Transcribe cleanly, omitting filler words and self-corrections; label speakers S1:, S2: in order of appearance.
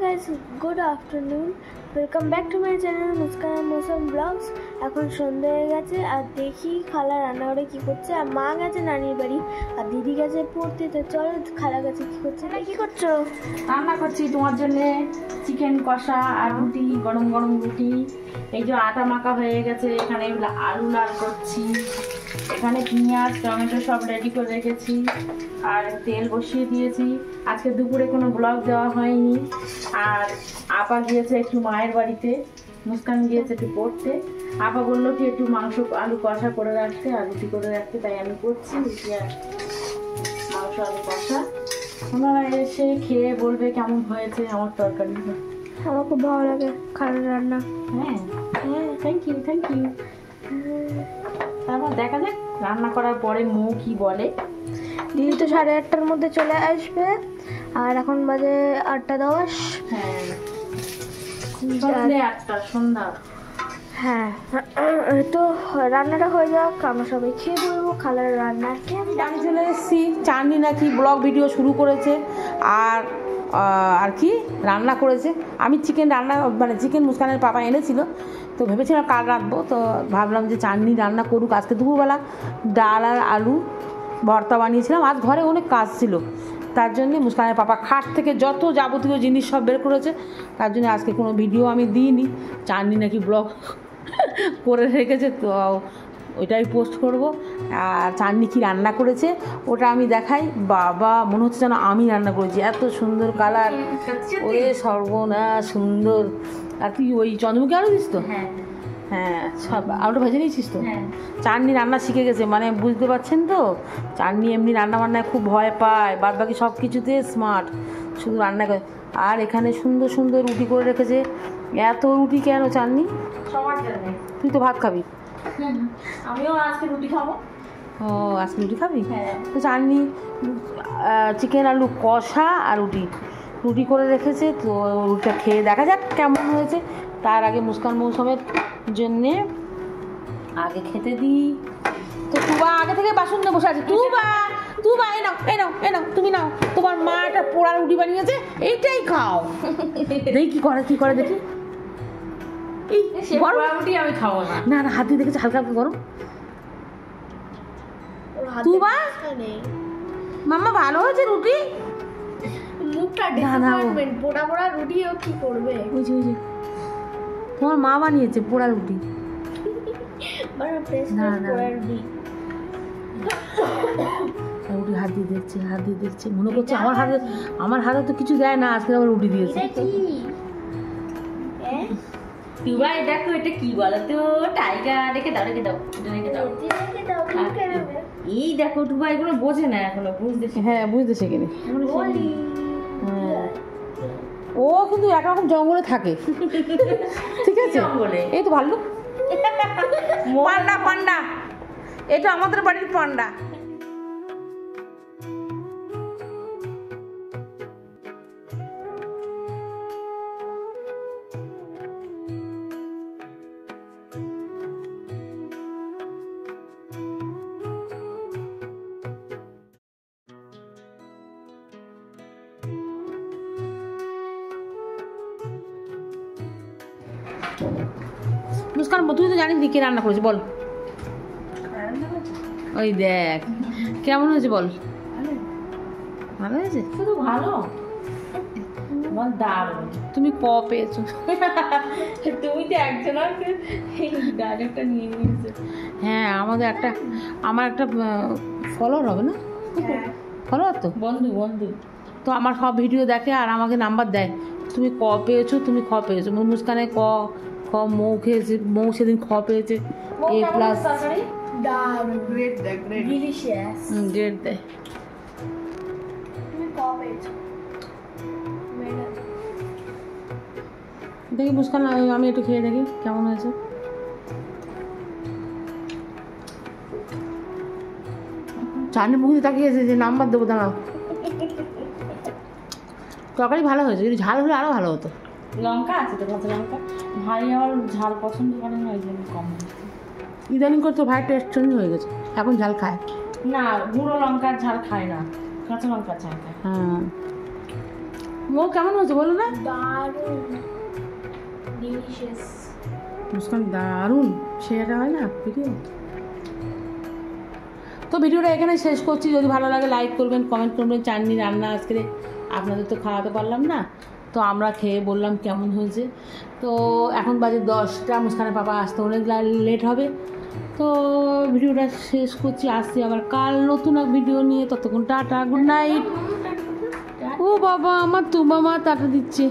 S1: Guys, good afternoon. Welcome back to my channel Muskan মৌসুম blogs. এখন সন্ধ্যা হয়ে গেছে আর দেখি খালা রান্নাঘরে কি করছে। আর মা গেছে নানির বাড়ি আর দিদি গেছে পড়তে। তো চলো খালা গেছে কি করছে। না কি করছো?
S2: রান্না করছি তোমার জন্য চিকেন কষা আর রুটি, গরম গরম রুটি। এই যে আটা মাখা হয়ে গেছে, এখানে আলু লাল করছি, এখানে পেঁয়াজ টমেটো সব রেডি করে রেখেছি আর তেল বসিয়ে দিয়েছি। আজকে দুপুরে কোনো ব্লগ দেওয়া হয়নি। আর আপা গিয়েছে একটু মায়ের বাড়িতে, মুস্কান গিয়েছে একটু পড়তে। আপা বললো কি একটু মাংস আলু কষা করে রাখতে আর রুটি করে রাখতে, তাই আমি করছি রুটি আর মাংস আলু কষা। ওনারা এসে খেয়ে বলবে কেমন হয়েছে আমার তরকারি।
S1: আমার খুব ভালো লাগে খালার রান্না।
S2: হ্যাঁ হ্যাঁ, থ্যাংক ইউ থ্যাংক ইউ। তারপর দেখা যাক রান্না করার পরে মৌ কি বলে।
S1: দিদি তো 8:30টার মধ্যে চলে আসবে আর এখন বাজে 8:10।
S2: হ্যাঁ, 8টা সন্ধ্যা।
S1: হ্যাঁ, তো রান্নাটা হয়ে যাক, আমরা সবাই খেয়ে বলবো খালার রান্না।
S3: আমি চলে এসেছি, চাঁদনি নাকি ব্লগ ভিডিও শুরু করেছে আর আর কি রান্না করেছে। আমি চিকেন রান্না মানে চিকেন মুস্কানের পাপা এনেছিল, তো ভেবেছিলাম কাল রাখবো, তো ভাবলাম যে চাঁদনি রান্না করুক। আজকে দুপুরবেলা ডাল আর আলু ভর্তা বানিয়েছিলাম। আজ ঘরে অনেক কাজ ছিল, তার জন্যে মুস্কানের পাপা খাট থেকে যত যাবতীয় জিনিস সব বের করেছে, তার জন্য আজকে কোনো ভিডিও আমি দিইনি। চাঁদনি নাকি ব্লগ করে রেখেছে, তো ওইটাই পোস্ট করব। আর চাঁদনি কী রান্না করেছে ওটা আমি দেখাই। বাবা, মনে হচ্ছে যেন আমি রান্না করেছি, এত সুন্দর কালার। ওরে সর্বনাশ সুন্দর। আর তুই ওই চন্দ্রমুখী আলু দিস তো? হ্যাঁ, সব আলুটা ভেজে নিয়েছিস তো? চাঁদনি রান্না শিখে গেছে, মানে বুঝতে পারছেন তো। চাঁদনি এমনি রান্না বান্নায় খুব ভয় পায়, বাদ বাকি সব কিছুতে স্মার্ট, শুধু রান্না করে। আর এখানে সুন্দর সুন্দর রুটি করে রেখেছে। এত রুটি কেন চাঁদনি?
S2: সবার জন্য।
S3: তুই তো ভাত খাবি।
S2: আমিও আজকে রুটি খাবো।
S3: ও, আজকে রুটি খাবি?
S2: হ্যাঁ।
S3: তো চাঁদনি চিকেন আলু কষা আর রুটি করে রেখেছে, তো রুটিটা খেয়ে দেখা যাক কেমন হয়েছে। তার আগে মুস্কান মৌসুমের জন্যে আগে খেতে দিই। তো তুবা আগে থেকে বাসন নিয়ে বসে আছে। তুবা এ নাও তুমি নাও। তোমার মা একটা পোড়া রুটি বানিয়েছে, এইটাই খাও। দেখি কি করে দেখি। এই গরম
S2: রুটি আমি খাবো না।
S3: না হাত দিয়ে দেখেছে হালকা হালকা গরম। তুবা মাম্মা ভালো হয়েছে রুটি?
S1: মুখটা ডিসঅ্যাপয়েন্টমেন্ট। পোড়া পোড়া রুটি ও কি করবে?
S3: বুঝি তোমার মা বানিয়েছে পোড়া রুটি। রুটি হাত দিয়ে দেখছে মনে করছে আমার হাতে তো কিছু দেয় না, আজকে আবার রুটি দিয়েছে।
S2: তুবাই দেখো এটা কি বলো তো, টাইগার। রেখে দাও এই দেখো টুবা এগুলো বোঝে না এখনো, বুঝতেছে।
S3: হ্যাঁ, বুঝতে শেখেনি। হ্যাঁ, ও কিন্তু একরকম জঙ্গলে থাকে। ঠিক আছে, এই তো ভাল্লুক। পান্ডা এটা আমাদের বাড়ির পান্ডা। মুস্কান, তুই তো জানিস নি কে রান্না করেছে বল। ওই দেখ কেমন হয়েছে বল। ভালো হয়েছে?
S2: শুধু ভালো বল, দারুণ।
S3: তুমি পেয়েছো?
S2: তুমি তো একজন ডায়লগটা নিয়ে নিয়েছো।
S3: হ্যাঁ, আমার একটা ফলোয়ার হবে না? ফলোয়ার তো
S2: বন্ধু
S3: তো আমার সব ভিডিও দেখে আর আমাকে নাম্বার দেয়। তুমি পেয়েছো, তুমি পেয়েছো। মুস্কানে মৌ খেয়েছে, মৌ সেদিন পেয়েছে A+।
S1: Great delicious.
S3: গ্রেড দেয়।
S1: তুমি পেয়েছো?
S3: দেখি মুস্কান, আমি একটু খেয়ে দেখি কেমন হয়েছে। চাঁদনি মুখে তাকিয়েছে যে নাম্বার দেবো, দাঁড়াও। তরকারি ভালো হয়েছে, যদি ঝাল হলে আরও ভালো হতো।
S2: লঙ্কা আছে তো, কাঁচা লঙ্কা। ভাই আমার ঝাল পছন্দ করে না, ওই জন্য কম হয়েছে।
S3: ইদানিং করে তো ভাই টেস্ট চেঞ্জ হয়ে গেছে, এখন ঝাল খায়
S2: না। গুঁড়ো লঙ্কার ঝাল খায় না, কাঁচা লঙ্কার ঝাল খায়।
S3: হ্যাঁ, মো কেমন হয়েছে বলো না?
S1: দারুণ ডিলিশিয়াস।
S3: মুস্কান দারুণ সেটা হয় না ভিডিও। তো ভিডিওটা এখানে শেষ করছি। যদি ভালো লাগে লাইক করবেন, কমেন্ট করবেন। চাটনি রান্না আজকে আপনাদের তো খাওয়াতে পারলাম না, তো আমরা খেয়ে বললাম কেমন হয়েছে। তো এখন বাজে 10টা, মুস্কানের পাপা আসতে অনেক লেট হবে। তো ভিডিওটা শেষ করছি, আসছি আবার কাল নতুন এক ভিডিও নিয়ে। ততক্ষণ টাটা, গুড নাইট। ও বাবা, আমার তুবা মা টাটা দিচ্ছে।